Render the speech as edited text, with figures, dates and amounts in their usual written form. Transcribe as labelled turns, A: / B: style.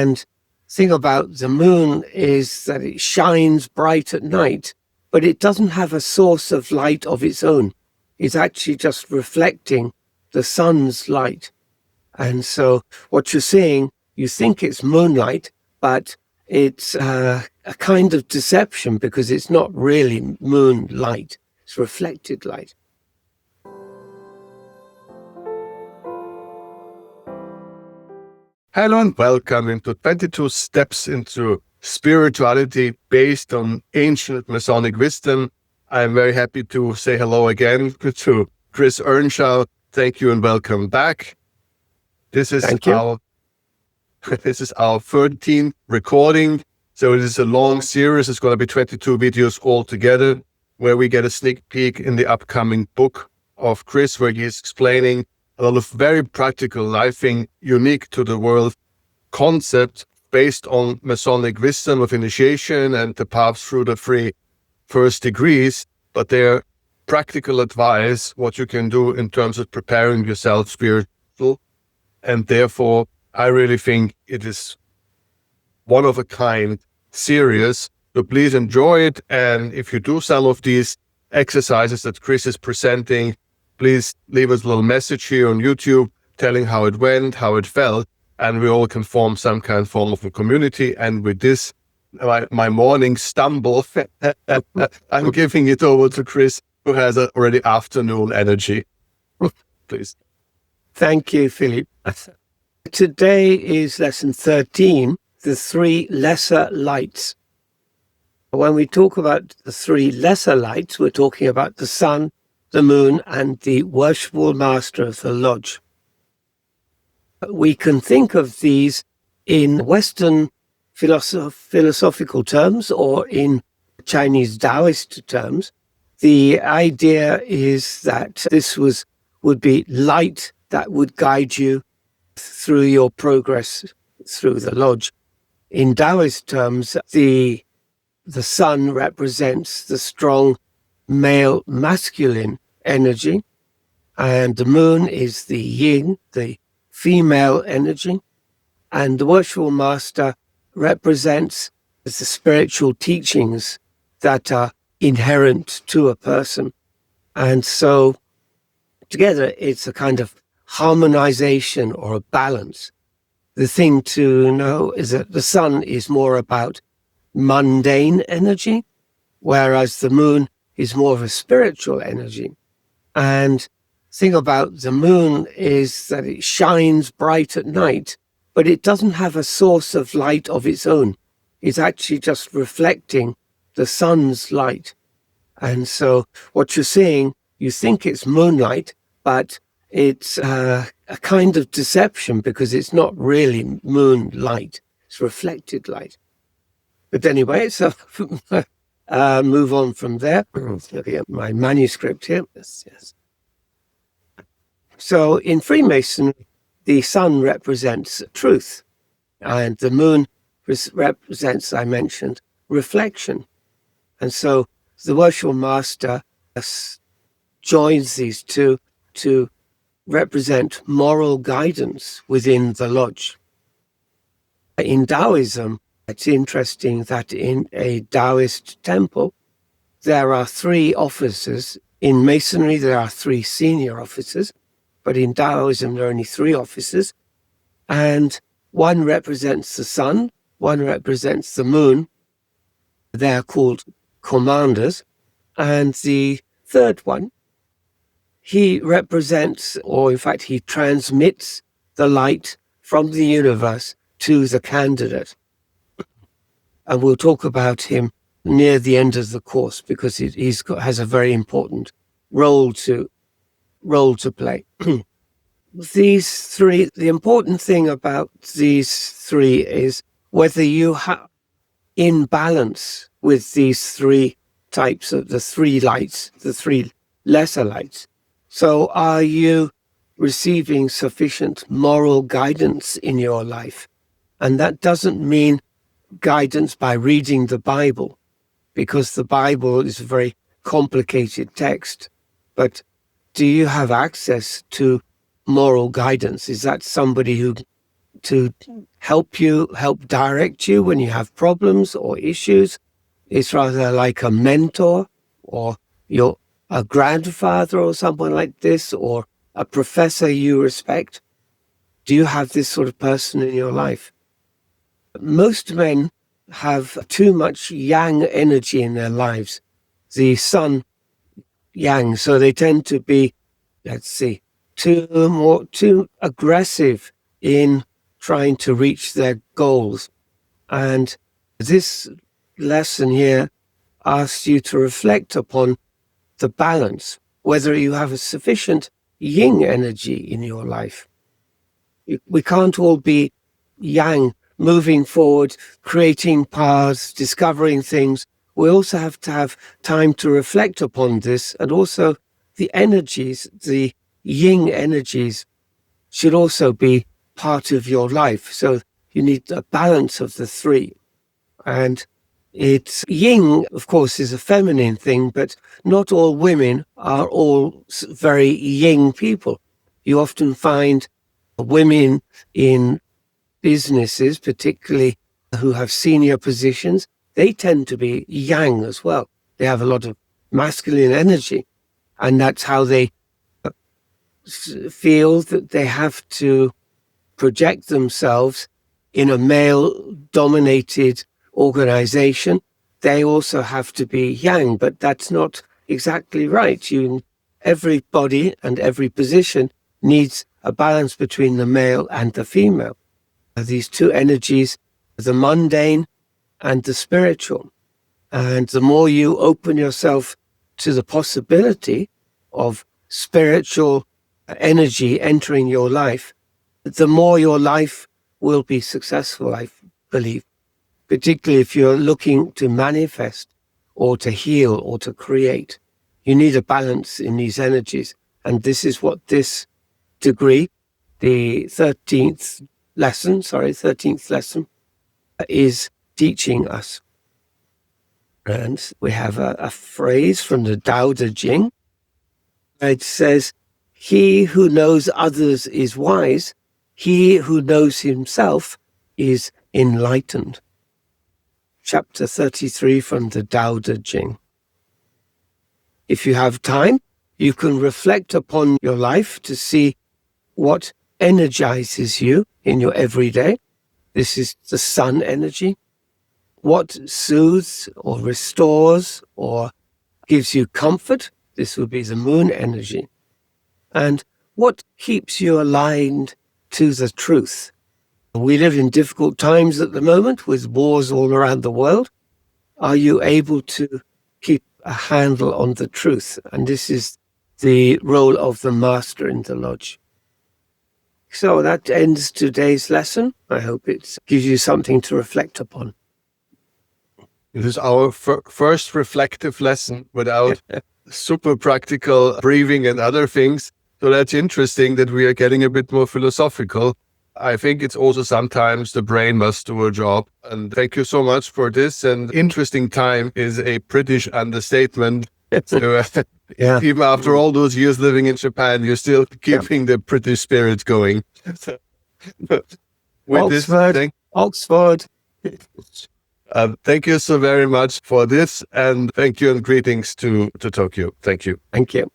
A: And thing about the moon is that it shines bright at night, but it doesn't have a source of light of its own. It's actually just reflecting the sun's light. And so what you're seeing, you think it's moonlight, but it's a kind of deception because it's not really moonlight. It's reflected light.
B: Hello and welcome into 22 Steps into Spirituality based on ancient Masonic wisdom. I'm very happy to say hello again to Chris Earnshaw. Thank you and welcome back. This is our 13th recording. So it is a long series. It's going to be 22 videos altogether where we get a sneak peek in the upcoming book of Chris, where he's explaining a lot of very practical, I think, unique to the world concept based on Masonic wisdom of initiation and the paths through the 3 first degrees, but they're practical advice, what you can do in terms of preparing yourself spiritual. And therefore, I really think it is one of a kind series. So please enjoy it. And if you do some of these exercises that Chris is presenting, please leave us a little message here on YouTube telling how it went, how it felt, and we all can form some kind of form of a community. And with this, my morning stumble, I'm giving it over to Chris, who has already afternoon energy. Please.
A: Thank you, Philipp. Today is lesson 13, the 3 lesser lights. When we talk about the 3 lesser lights, we're talking about the sun, the moon, and the Worshipful Master of the Lodge. We can think of these in Western philosophical terms or in Chinese Daoist terms. The idea is that this would be light that would guide you through your progress through the lodge. In Daoist terms, the sun represents the strong male masculine energy, and the moon is the yin, the female energy, and the Worshipful Master represents the spiritual teachings that are inherent to a person. And so together it's a kind of harmonization or a balance. The thing to know is that the sun is more about mundane energy, whereas the moon is more of a spiritual energy. And the thing about the moon is that it shines bright at night, but it doesn't have a source of light of its own. It's actually just reflecting the sun's light. And so what you're seeing, you think it's moonlight, but it's a kind of deception because it's not really moonlight. It's reflected light. But anyway, so move on from there. Looking at my manuscript here. Yes. So in Freemasonry, the sun represents truth, and the moon represents, I mentioned, reflection. And so the Worshipful Master joins these two to represent moral guidance within the lodge. In Taoism, it's interesting that in a Taoist temple, there are 3 officers. In Masonry, there are 3 senior officers, but in Taoism, there are only 3 officers. And one represents the sun, one represents the moon. They're called commanders. And the third one, he represents, or in fact, he transmits the light from the universe to the candidate. And we'll talk about him near the end of the course because has a very important role to play. These 3, the important thing about these 3 is whether you have in balance with these 3 types of the 3 lights, the 3 lesser lights. So are you receiving sufficient moral guidance in your life? And that doesn't mean guidance by reading the Bible, because the Bible is a very complicated text. But do you have access to moral guidance? Is that somebody who to help direct you when you have problems or issues. It's rather like a mentor, or a grandfather or someone like this, or a professor you respect. Do you have this sort of person in your life? Most men have too much yang energy in their lives, the sun yang, so they tend to be, too aggressive in trying to reach their goals. And this lesson here asks you to reflect upon the balance, whether you have a sufficient yin energy in your life. We can't all be yang, moving forward, creating paths, discovering things. We also have to have time to reflect upon this, and also the energies, the yin energies, should also be part of your life. So you need a balance of the three. And it's yin, of course, is a feminine thing, but not all women are all very yin people. You often find women in businesses, particularly who have senior positions, they tend to be yang as well. They have a lot of masculine energy, and that's how they feel that they have to project themselves in a male-dominated organization. They also have to be yang, but that's not exactly right. Everybody and every position needs a balance between the male and the female. These two energies, the mundane and the spiritual. And the more you open yourself to the possibility of spiritual energy entering your life, the more your life will be successful, I believe. Particularly if you're looking to manifest or to heal or to create. You need a balance in these energies. And this is what this degree, the 13th lesson, is teaching us. And we have a phrase from the Tao Te Ching. It says, "He who knows others is wise. He who knows himself is enlightened." Chapter 33 from the Tao Te Ching. If you have time, you can reflect upon your life to see what energizes you in your everyday. This is the sun energy. What soothes or restores or gives you comfort? This would be the moon energy. And what keeps you aligned to the truth? We live in difficult times at the moment with wars all around the world. Are you able to keep a handle on the truth? And this is the role of the master in the lodge. So that ends today's lesson. I hope it gives you something to reflect upon.
B: It is our first reflective lesson without super practical breathing and other things. So that's interesting that we are getting a bit more philosophical. I think it's also sometimes the brain must do a job. And thank you so much for this. And interesting time is a British understatement. So, even after all those years living in Japan, you're still keeping the British spirit going.
A: Oxford.
B: Thank you so very much for this. And thank you and greetings to Tokyo. Thank you.
A: Thank you.